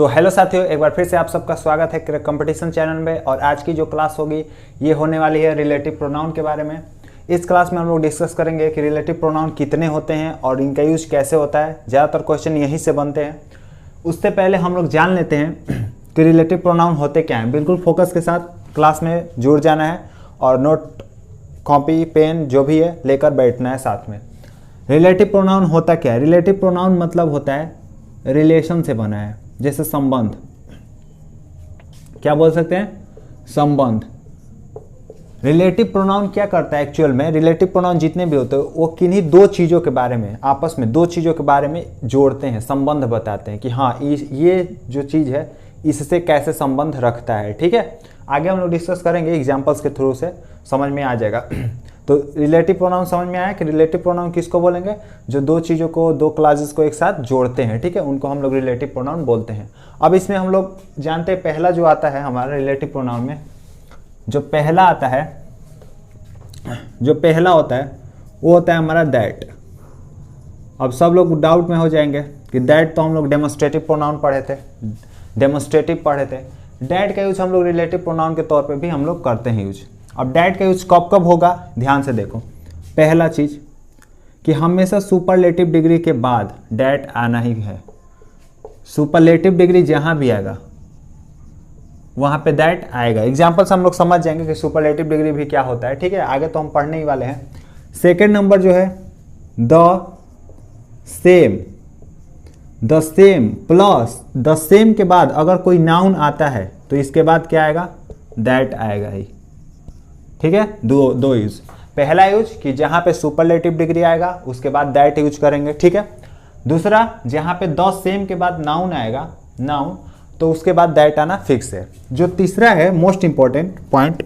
तो हेलो साथियों, एक बार फिर से आप सबका स्वागत है कंपटीशन चैनल में। और आज की जो क्लास होगी ये होने वाली है रिलेटिव प्रोनाउन के बारे में। इस क्लास में हम लोग डिस्कस करेंगे कि रिलेटिव प्रोनाउन कितने होते हैं और इनका यूज कैसे होता है। ज़्यादातर क्वेश्चन यहीं से बनते हैं। उससे पहले हम लोग जान लेते हैं कि रिलेटिव प्रोनाउन होते क्या हैं। बिल्कुल फोकस के साथ क्लास में जुड़ जाना है और नोट, कॉपी, पेन जो भी है लेकर बैठना है साथ में। रिलेटिव प्रोनाउन होता क्या है? रिलेटिव प्रोनाउन मतलब होता है रिलेशन से बना है, जैसे संबंध। क्या बोल सकते हैं? संबंध। रिलेटिव प्रोनाउन क्या करता है एक्चुअल में? रिलेटिव प्रोनाउन जितने भी होते हैं वो किन्हीं दो चीज़ों के बारे में, आपस में दो चीज़ों के बारे में जोड़ते हैं, संबंध बताते हैं कि हाँ ये जो चीज़ है इससे कैसे संबंध रखता है। ठीक है, आगे हम लोग डिस्कस करेंगे एग्जाम्पल्स के थ्रू से, समझ में आ जाएगा। तो रिलेटिव प्रोनाउन समझ में आया कि रिलेटिव प्रोनाउन किसको बोलेंगे? जो दो चीज़ों को, दो क्लासेस को एक साथ जोड़ते हैं। ठीक है, उनको हम लोग रिलेटिव प्रोनाउन बोलते हैं। अब इसमें हम लोग जानते हैं पहला जो आता है हमारा रिलेटिव प्रोनाउन में, जो पहला आता है, जो पहला होता है वो होता है हमारा दैट। अब सब लोग डाउट में हो जाएंगे कि दैट तो हम लोग डेमोन्स्ट्रेटिव प्रोनाउन पढ़े थे, डेमोन्स्ट्रेटिव पढ़े थे। दैट का यूज हम लोग रिलेटिव प्रोनाउन के तौर पे भी हम लोग करते हैं यूज। अब दैट का यूज कब कब होगा, ध्यान से देखो। पहला चीज कि हमेशा सुपरलेटिव डिग्री के बाद दैट आना ही है। सुपरलेटिव डिग्री जहां भी आएगा वहां पे दैट आएगा। एग्जाम्पल से हम लोग समझ जाएंगे कि सुपरलेटिव डिग्री भी क्या होता है। ठीक है, आगे तो हम पढ़ने ही वाले हैं। सेकेंड नंबर जो है the same. The same plus the same के बाद अगर कोई नाउन आता है तो इसके बाद क्या आएगा? दैट आएगा ही। ठीक है, दो यूज। पहला यूज कि जहां पे सुपरलेटिव डिग्री आएगा उसके बाद दैट यूज करेंगे। ठीक है, दूसरा जहां पे द सेम के बाद नाउन आएगा, नाउन, तो उसके बाद दैट आना फिक्स है। जो तीसरा है, मोस्ट इंपॉर्टेंट पॉइंट,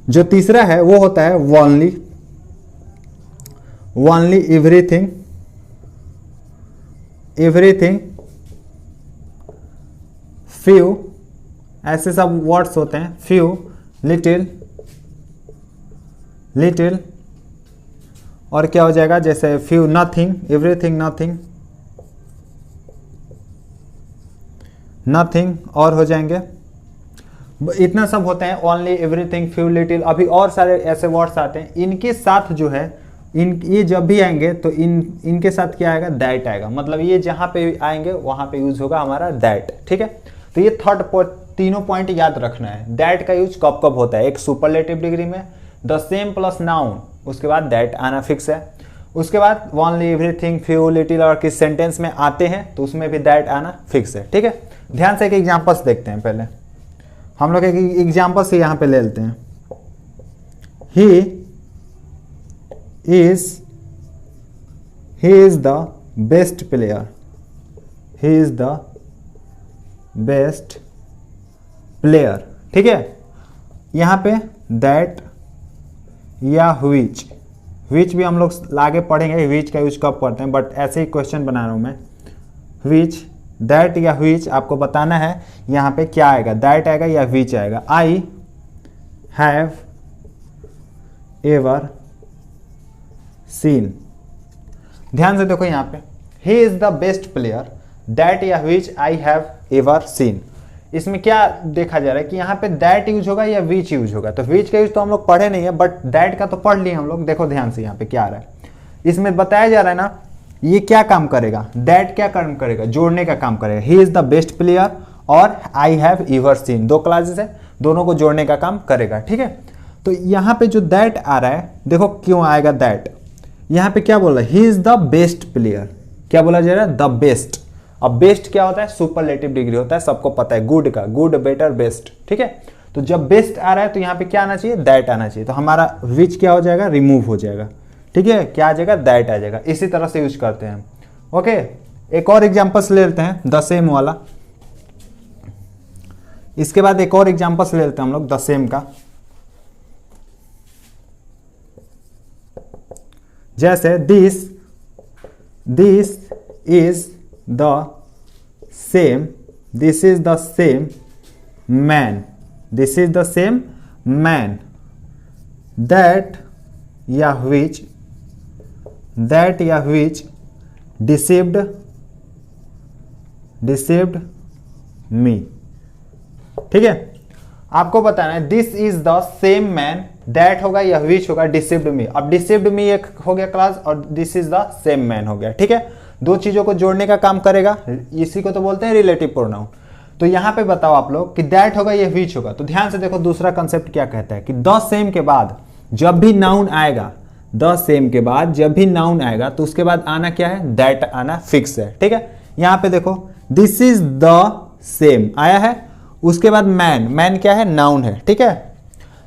जो तीसरा है वो होता है only. Only, everything, everything, few, ऐसे सब वर्ड्स होते हैं। फ्यू, लिटिल, लिटिल, और क्या हो जाएगा? जैसे few, nothing, everything, nothing, nothing, और हो जाएंगे। इतना सब होते हैं। ओनली, एवरीथिंग, फ्यू, लिटिल, अभी और सारे ऐसे वर्ड्स आते हैं। इनके साथ जो है, ये जब भी आएंगे तो इनके साथ क्या आएगा? दैट आएगा। मतलब ये जहां पे आएंगे वहां पे यूज होगा हमारा दैट। ठीक है, तो ये तीनों पॉइंट याद रखना है। दैट का यूज कब कब होता है? एक सुपरलेटिव डिग्री में, द सेम प्लस नाउन, उसके बाद दैट आना फिक्स है। उसके बाद ओनली, एवरीथिंग, फ्यू, लिटिल और किस सेंटेंस में आते हैं तो उसमें भी दैट आना फिक्स है। ठीक है, ध्यान से एक एग्जांपल्स देखते हैं। पहले हम लोग एक एग्जांपल से यहां पे ले लेते हैं। He is the best player. He is the best player. ठीक है, यहां पे दैट या which भी हम लोग आगे पढ़ेंगे which का यूज कब करते हैं, बट ऐसे ही क्वेश्चन बना रहा हूं मैं। which, दैट या which आपको बताना है यहाँ पे क्या आएगा, दैट आएगा या which आएगा। I have ever seen। ध्यान से देखो यहाँ पे, he is the best player, that या which I have ever seen। इसमें क्या देखा जा रहा है कि यहाँ पे दैट यूज होगा या विच यूज होगा। तो विच का यूज तो हम लोग पढ़े नहीं है, बट दैट का तो पढ़ लिए हम लोग। देखो ध्यान से यहाँ पे क्या आ रहा है, इसमें बताया जा रहा है ना, ये क्या काम करेगा? दैट क्या काम करेगा? जोड़ने का काम करेगा। He is the best player और आई हैव एवर सीन, दो क्लासेस है, दोनों को जोड़ने का काम करेगा। ठीक है, तो यहाँ पे जो दैट आ रहा है, देखो क्यों आएगा दैट। यहाँ पे क्या बोल रहा है? He is the best player. क्या बोला जा रहा है? The best. अब बेस्ट क्या होता है? सुपरलेटिव डिग्री होता है, सबको पता है, गुड का, गुड, बेटर, बेस्ट। ठीक है, तो जब बेस्ट आ रहा है तो यहाँ पे क्या आना चाहिए? दैट आना चाहिए। तो हमारा विच क्या हो जाएगा? रिमूव हो जाएगा। ठीक है, क्या आ जाएगा? दैट आ जाएगा। इसी तरह से यूज करते हैं। ओके, एक और एग्जांपल्स ले लेते हैं, द सेम वाला। इसके बाद एक और एग्जांपल्स ले लेते हैं हम लोग द सेम का। जैसे this is the same, this is the same man, this is the same man, that या which, that या which deceived मी। ठीक है, आपको बताना है this is the same man, that होगा या विच होगा, डिसीव्ड मी। अब डिसीव्ड मी एक हो गया क्लास और this is the same man हो गया। ठीक है, दो चीजों को जोड़ने का काम करेगा, इसी को तो बोलते हैं रिलेटिव प्रोनाउन। तो यहां पे बताओ आप लोग कि दैट होगा या विच होगा। तो ध्यान से देखो दूसरा कंसेप्ट क्या कहता है कि द सेम के बाद जब भी नाउन आएगा, द सेम के बाद जब भी नाउन आएगा तो उसके बाद आना क्या है, दैट आना फिक्स है। ठीक है, यहां पे देखो दिस इज द सेम आया है, उसके बाद मैन, मैन क्या है, नाउन है। ठीक है,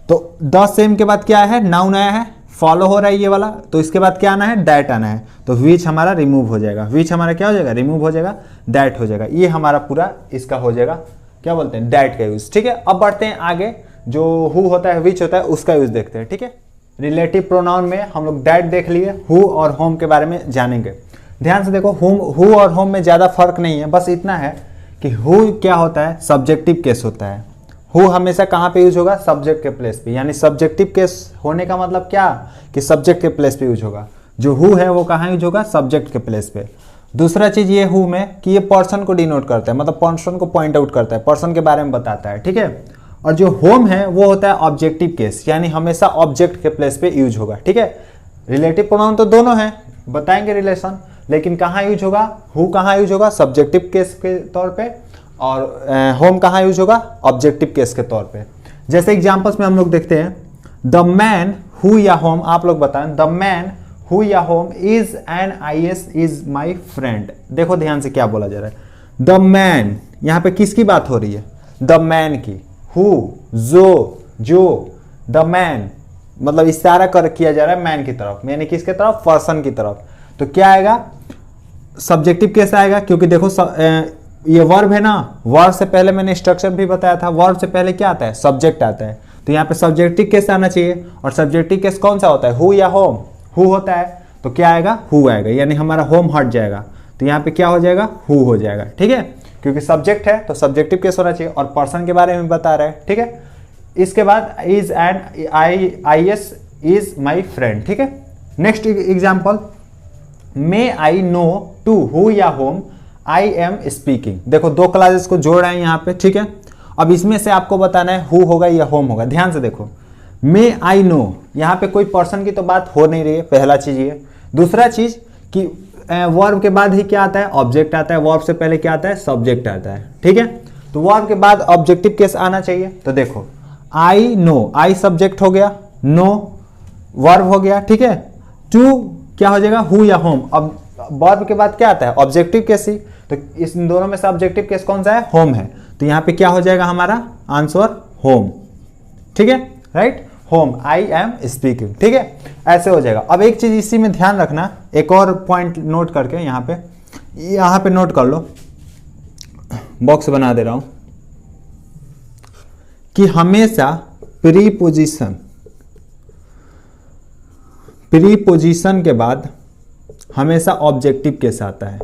तो द सेम के बाद क्या है, नाउन आया है, फॉलो हो रहा है ये वाला, तो इसके बाद क्या आना है, दैट आना है। तो विच हमारा रिमूव हो जाएगा, विच हमारा क्या हो जाएगा, रिमूव हो जाएगा, दैट हो जाएगा। ये हमारा पूरा इसका हो जाएगा, क्या बोलते हैं, दैट का यूज। ठीक है, अब बढ़ते हैं आगे, जो हु होता है, विच होता है, उसका यूज देखते हैं। ठीक है, रिलेटिव प्रोनाउन में हम लोग दैट देख लिए, हु और होम के बारे में जानेंगे। ध्यान से देखो, हु और होम में ज्यादा फर्क नहीं है, बस इतना है कि हु क्या होता है, सब्जेक्टिव केस होता है। हु हमेशा कहाँ पे यूज होगा, सब्जेक्ट के प्लेस पे, यानी सब्जेक्टिव केस होने का मतलब क्या कि सब्जेक्ट के प्लेस पे यूज होगा। जो हु है वो कहाँ यूज होगा, सब्जेक्ट के प्लेस पे। दूसरा चीज ये हु में कि ये पर्सन को डिनोट करता है, मतलब पर्सन को पॉइंट आउट करता है, पर्सन के बारे में बताता है। ठीक है, और जो होम है वो होता है ऑब्जेक्टिव केस, यानी हमेशा ऑब्जेक्ट के प्लेस पे यूज होगा। ठीक है, रिलेटिव प्रोनाउन तो दोनों है, बताएंगे रिलेशन, लेकिन कहाँ यूज होगा, हु कहाँ यूज होगा, सब्जेक्टिव केस के तौर पे, और होम कहाँ यूज होगा, ऑब्जेक्टिव केस के तौर पे। जैसे एग्जांपल्स में हम लोग देखते हैं, द मैन हु या होम, आप लोग बताएं, द मैन हु या home is an IAS is my friend. देखो ध्यान से क्या बोला जा रहा है, द मैन, यहाँ पे किसकी बात हो रही है, द मैन की, हु जो, द मैन मतलब इशारा किया जा रहा है मैन की तरफ, यानी किसके तरफ, पर्सन की तरफ। तो क्या आएगा, सब्जेक्टिव केस आएगा, क्योंकि देखो ये वर्ब है ना, वर्ब से पहले मैंने स्ट्रक्चर भी बताया था, वर्ब से पहले क्या आता है, सब्जेक्ट आता है। तो यहाँ पे सब्जेक्टिव केस आना चाहिए, और सब्जेक्टिव केस कौन सा होता है, हु या होम, हु होता है, तो क्या आएगा, हु आएगा, यानी हमारा होम हट जाएगा, तो यहाँ पे क्या हो जाएगा, हु हो जाएगा। ठीक है, क्योंकि सब्जेक्ट है तो सब्जेक्टिव केस होना चाहिए, और पर्सन के बारे में बता रहा है। ठीक है, इसके बाद is an IAS is my friend. ठीक है, next example, may I know to who या होम आई एम स्पीकिंग। देखो दो क्लासेस को जोड़ रहे हैं यहाँ पे। ठीक है, अब इसमें से आपको बताना है हु होगा या होम होगा। ध्यान से देखो, मे आई नो, यहाँ पे कोई पर्सन की तो बात हो नहीं रही है, पहला चीज ये। दूसरा चीज कि वर्ब के बाद ही क्या आता है, ऑब्जेक्ट आता है, वर्ब से पहले क्या आता है, सब्जेक्ट आता है। ठीक है, तो वर्ब के बाद ऑब्जेक्टिव केस आना चाहिए। तो देखो आई नो, आई सब्जेक्ट हो गया, नो वर्ब हो गया। ठीक है, टू क्या हो जाएगा, हु या होम। अब वर्ब के बाद क्या आता है, ऑब्जेक्टिव केस ही, तो इस दोनों में से ऑब्जेक्टिव केस कौन सा है, होम है, तो यहाँ पे क्या हो जाएगा हमारा आंसर, होम। ठीक है, right, home, I am speaking. ठीक है, ऐसे हो जाएगा। अब एक चीज इसी में ध्यान रखना, एक और पॉइंट नोट करके यहाँ पे नोट कर लो, बॉक्स बना दे रहा हूं, कि हमेशा प्रीपोजिशन के बाद हमेशा ऑब्जेक्टिव केस आता है,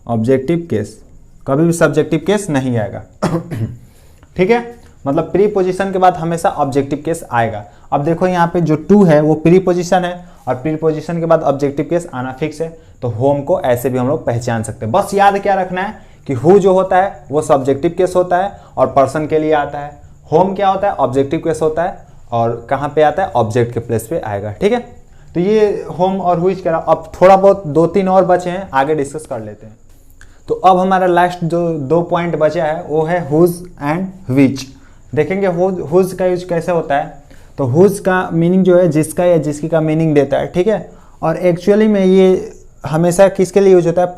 ऑब्जेक्टिव केस, कभी भी सब्जेक्टिव केस नहीं आएगा। ठीक है, मतलब प्रीपोजिशन के बाद हमेशा ऑब्जेक्टिव केस आएगा। अब देखो यहाँ पे जो टू है वो प्रीपोजिशन है, और प्रीपोजिशन के बाद ऑब्जेक्टिव केस आना फिक्स है, तो होम को ऐसे भी हम लोग पहचान सकते हैं। बस याद क्या रखना है कि हु जो होता है वो सब्जेक्टिव केस होता है और पर्सन के लिए आता है, होम क्या होता है, ऑब्जेक्टिव केस होता है, और कहाँ पे आता है, ऑब्जेक्ट के प्लेस पे आएगा। ठीक है, तो ये होम और हुइच करा। अब थोड़ा बहुत 2-3 और बचे हैं, आगे डिस्कस कर लेते हैं। तो अब हमारा लास्ट जो 2 पॉइंट बचा है वो है हुज एंड विच। देखेंगे हुज का यूज कैसे होता है। तो हुज का मीनिंग जो है जिसका या जिसकी का मीनिंग देता है। ठीक है, और एक्चुअली में ये हमेशा किसके लिए यूज होता है,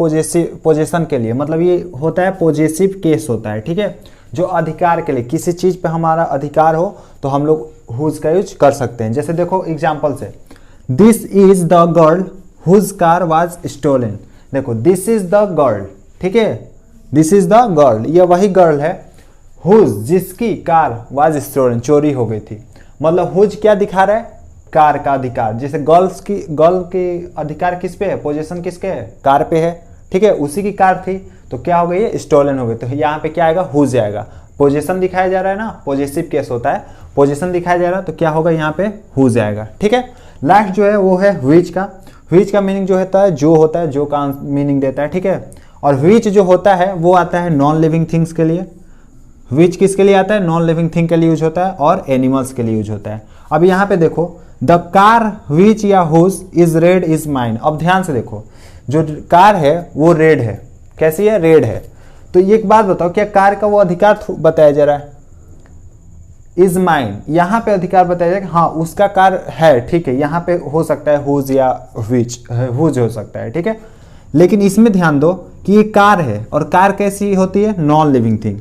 पोजेशन के लिए, मतलब ये होता है पॉजिटिव केस होता है। ठीक है, जो अधिकार के लिए, किसी चीज पे हमारा अधिकार हो तो हम लोग हुज का यूज कर सकते हैं। जैसे देखो एग्जाम्पल से, this is the girl whose car was stolen. देखो दिस इज द गर्ल, ठीक है, दिस इज द गर्ल, ये वही गर्ल है हुज जिसकी कार वाज स्टोलन, चोरी हो गई थी। मतलब हुज क्या दिखा रहा है, कार का अधिकार। जैसे गर्ल की अधिकार किस पे है, पोजीशन किसके है, कार पे है। ठीक है, उसी की कार थी तो क्या हो गई है, स्टोलन हो गई। तो यहाँ पे क्या आएगा, हुज आएगा। पोजीशन दिखाया जा रहा है ना, पॉजिटिव केस होता है, पोजीशन दिखाया जा रहा है तो क्या होगा, यहाँ पे हुज आएगा। ठीक है, लास्ट जो है वो है व्हिच का। व्हिच का मीनिंग जो होता है, जो होता है, जो का मीनिंग देता है। ठीक है, और व्हिच जो होता है वो आता है नॉन लिविंग थिंग्स के लिए। विच किसके लिए आता है, नॉन लिविंग थिंग के लिए यूज होता है और एनिमल्स के लिए यूज होता है। अब यहाँ पे देखो द कार विच या whose is red is mine. अब ध्यान से देखो जो कार है वो रेड है, कैसी है, रेड है। तो एक बात बताओ, क्या कार का वो अधिकार बताया जा रहा है, इज माइन, यहाँ पे अधिकार बताया जाएगा, हाँ उसका कार है, ठीक है, यहाँ पे हो सकता है हुज या विच, हुज हो सकता है, ठीक है। लेकिन इसमें ध्यान दो कि ये कार है और कार कैसी होती है, नॉन लिविंग थिंग।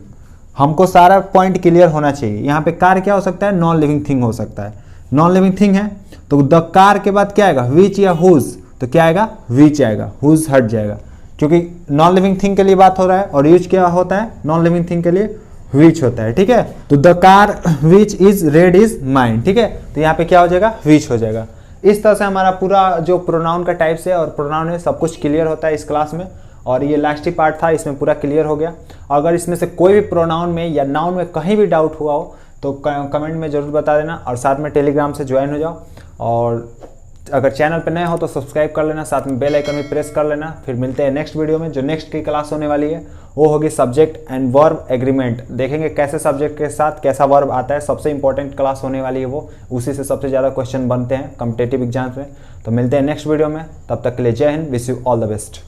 हमको सारा पॉइंट क्लियर होना चाहिए। यहाँ पे कार क्या हो सकता है, नॉन लिविंग थिंग हो सकता है, नॉन लिविंग थिंग है। तो द कार के बाद क्या आएगा, विच या हुज, तो क्या आएगा, विच आएगा, हुज हट जाएगा, क्योंकि नॉन लिविंग थिंग के लिए बात हो रहा है। और यूज क्या होता है, नॉन लिविंग थिंग के लिए विच होता है, ठीक है। तो the car which is red is mine, ठीक है। तो यहाँ पे क्या हो जाएगा, विच हो जाएगा। इस तरह से हमारा पूरा जो प्रोनाउन का टाइप्स है और प्रोनाउन है सब कुछ क्लियर होता है इस क्लास में। और ये लास्ट ही पार्ट था, इसमें पूरा क्लियर हो गया। अगर इसमें से कोई भी प्रोनाउन में या नाउन में कहीं भी डाउट हुआ हो तो कमेंट में ज़रूर बता देना। और साथ में टेलीग्राम से ज्वाइन हो जाओ। और अगर चैनल पर नए हो तो सब्सक्राइब कर लेना, साथ में बेल आइकन भी प्रेस कर लेना। फिर मिलते हैं नेक्स्ट वीडियो में। जो नेक्स्ट की क्लास होने वाली है वो होगी सब्जेक्ट एंड वर्ब एग्रीमेंट। देखेंगे कैसे सब्जेक्ट के साथ कैसा वर्ब आता है। सबसे इंपॉर्टेंट क्लास होने वाली है वो, उसी से सबसे ज़्यादा क्वेश्चन बनते हैं कॉम्पिटिटिव एग्जाम्स में। तो मिलते हैं नेक्स्ट वीडियो में, तब तक के लिए जय Hind, wish you all the best.